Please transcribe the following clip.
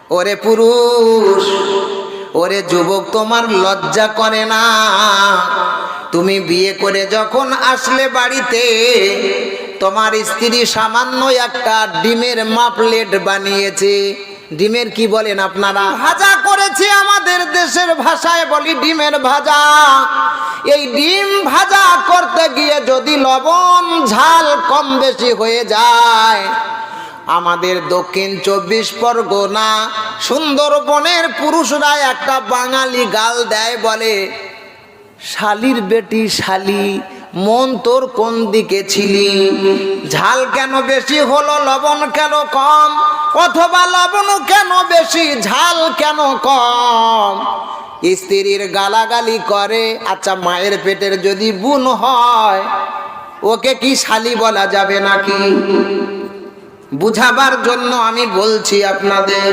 ওরে পুরুষ, ওরে যুবক, তোমার লজ্জা করে না? তুমি বিয়ে করে যখন আসলে বাড়িতে, তোমার স্ত্রী সামান্য একটা ডিমের মাপলেট বানিয়েছে। ডিমের কি বলেন আপনারা? ভাজা করেছে, আমাদের দেশের ভাষায় বলি ডিমের ভাজা। এই ডিম ভাজা করতে গিয়ে যদি লবণ ঝাল কম বেশি হয়ে যায়, আমাদের দক্ষিণ 24 পরগনা সুন্দরবনের পুরুষরা একটা বাঙালি গাল দেয়, বলে শালির বেটি শালি, মন তোর কোন দিকে ছিলি? ঝাল কেন বেশি হলো, লবণ কেন কম? অথবা লবণ কেন বেশি, ঝাল কেন কম? স্ত্রীর গালাগালি করে। আচ্ছা, মায়ের পেটের যদি বোন হয়, ওকে কি শালি বলা যাবে নাকি? বুঝাবার জন্য আমি বলছি আপনাদের।